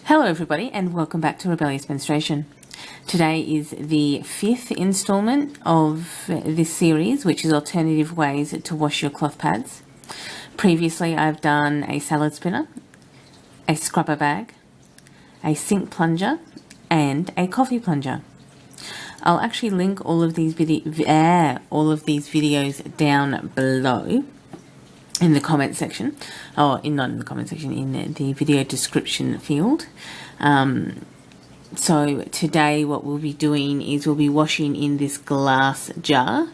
Hello everybody and welcome back to Rebellious Menstruation. Today is the 5th installment of this series, which is alternative ways to wash your cloth pads. Previously I've done a salad spinner, a scrubber bag, a sink plunger and a coffee plunger. I'll actually link all of these videos down below in the comment section, not in the comment section, in the video description field. So today what we'll be doing is we'll be washing in this glass jar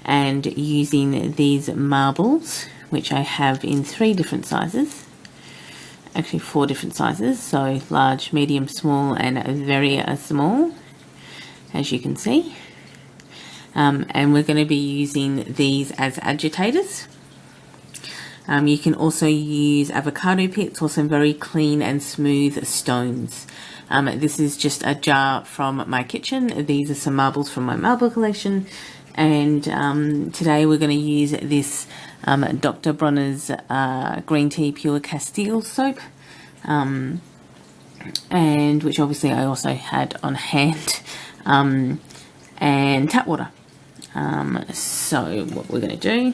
and using these marbles, which I have in 3 different sizes, actually 4 different sizes, so large, medium, small and very small, as you can see. And we're going to be using these as agitators. You can also use avocado pits or some very clean and smooth stones. This is just a jar from my kitchen. These are some marbles from my marble collection. And today we're going to use this Dr. Bronner's Green Tea Pure Castile soap. And which obviously I also had on hand. And tap water. So what we're going to do,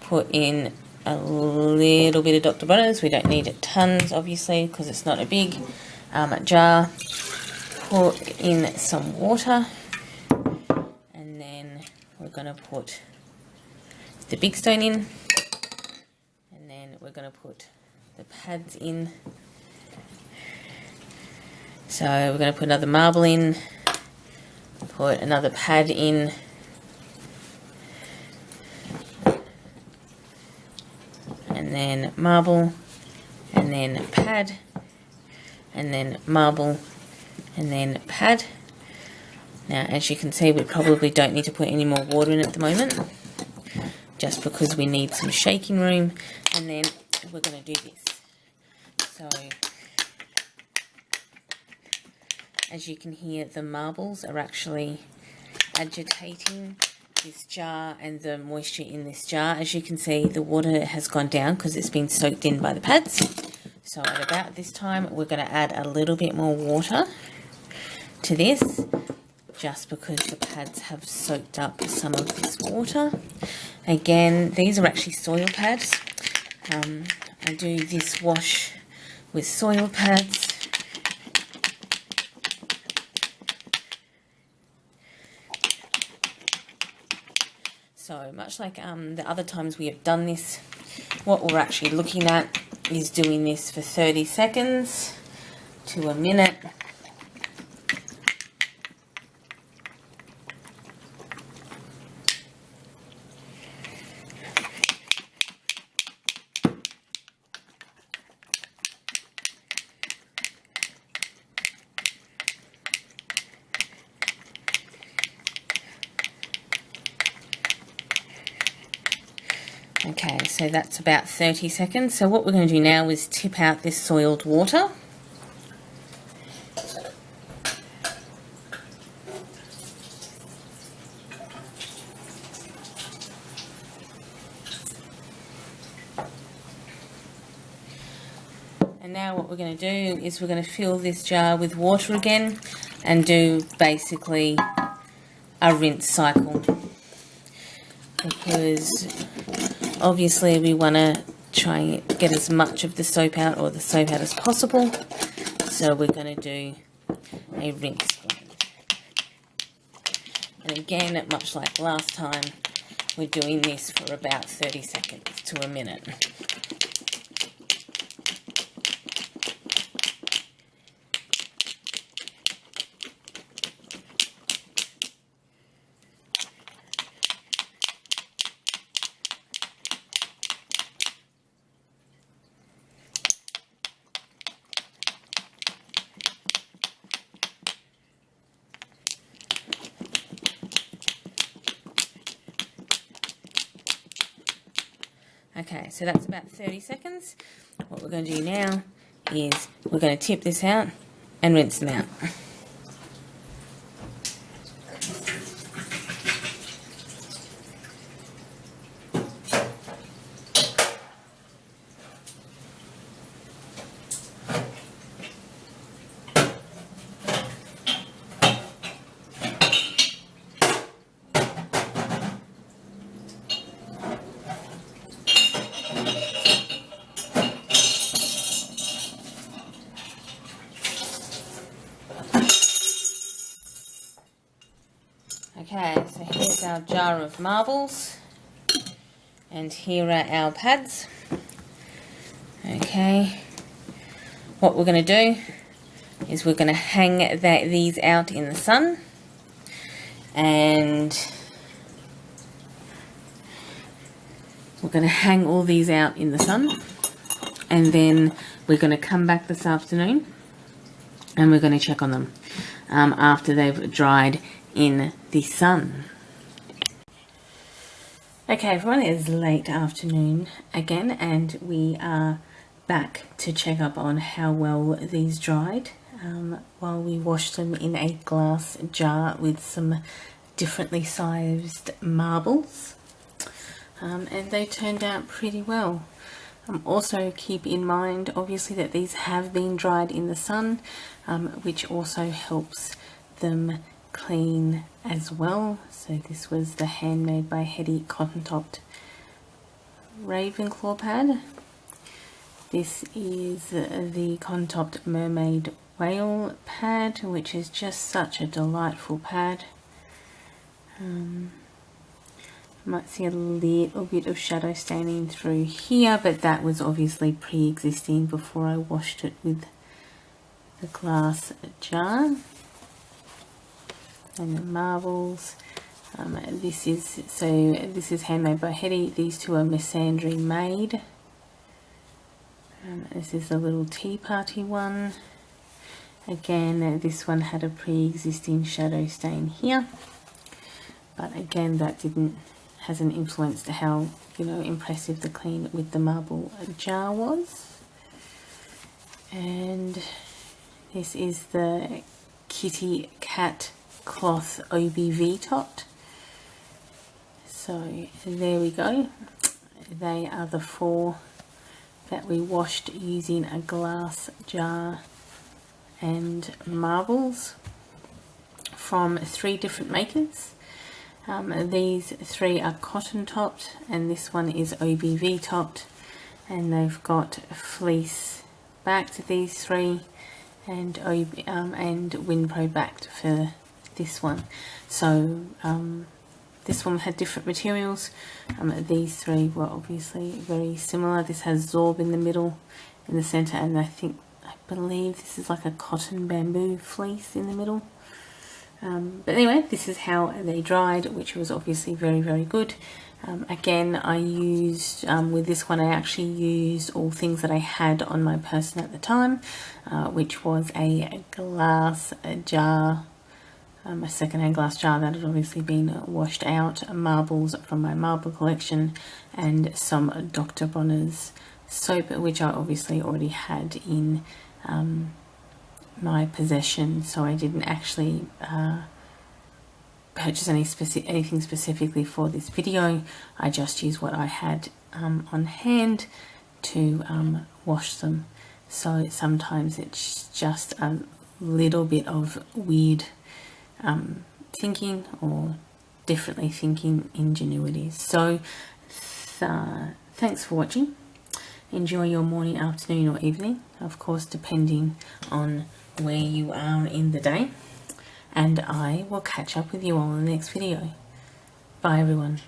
put in a little bit of Dr. Bronner's. We don't need tons, obviously, because it's not a big jar. Put in some water, and then we're going to put the big stone in, and then we're going to put the pads in. So we're going to put another marble in, put another pad in, and then marble, and then pad, and then marble, and then pad. Now, as you can see, we probably don't need to put any more water in at the moment, just because we need some shaking room, and then we're going to do this. So, as you can hear, the marbles are actually agitating this jar and the moisture in this jar. As you can see, the water has gone down because it's been soaked in by the pads. So at about this time, we're going to add a little bit more water to this, just because the pads have soaked up some of this water. Again, these are actually soil pads. I do this wash with soil pads. So much like the other times we have done this, what we're actually looking at is doing this for 30 seconds to a minute. Okay, so that's about 30 seconds. So what we're going to do now is tip out this soiled water. And now what we're going to do is we're going to fill this jar with water again and do basically a rinse cycle, because obviously we want to try and get as much of the soap out, or the soap out, as possible. So we're going to do a rinse one. And again, much like last time, we're doing this for about 30 seconds to a minute. Okay, so that's about 30 seconds. What we're going to do now is we're going to tip this out and rinse them out. Here's our jar of marbles, and here are our pads. Okay, what we're going to do is we're going to hang these out in the sun, and we're going to hang all these out in the sun, and then we're going to come back this afternoon and we're going to check on them after they've dried in the sun. Okay everyone, it is late afternoon again, and we are back to check up on how well these dried while we washed them in a glass jar with some differently sized marbles, and they turned out pretty well. Also keep in mind obviously that these have been dried in the sun, which also helps them clean as well. So this was the Handmade by Hetty cotton topped Ravenclaw pad. This is the cotton topped Mermaid Whale pad, which is just such a delightful pad. Might see a little bit of shadow staining through here, but that was obviously pre-existing before I washed it with the glass jar. And the marbles, this is Handmade by Hetty. These two are Misandry made. This is the little tea party one. Again, this one had a pre-existing shadow stain here, but again that hasn't influenced how impressive the clean with the marble jar was. And this is the Kitty Cat cloth OBV tot. So there we go. They are the 4 that we washed using a glass jar and marbles from 3 different makers. These 3 are cotton topped, and this one is OBV topped, and they've got fleece backed, these 3, and Winpro backed for this one. So this one had different materials. These 3 were obviously very similar. This has Zorb in the middle, in the center, and I believe this is like a cotton bamboo fleece in the middle. But anyway, this is how they dried, which was obviously very, very good. Again, I used, with this one, I actually used all things that I had on my person at the time, which was a glass jar, a second-hand glass jar that had obviously been washed out, marbles from my marble collection, and some Dr. Bronner's soap, which I obviously already had in my possession, so I didn't actually purchase anything specifically for this video. I just used what I had on hand to wash them. So sometimes it's just a little bit of weird thinking or differently thinking ingenuity. So thanks for watching. Enjoy your morning, afternoon or evening, of course depending on where you are in the day, and I will catch up with you all in the next video. Bye everyone.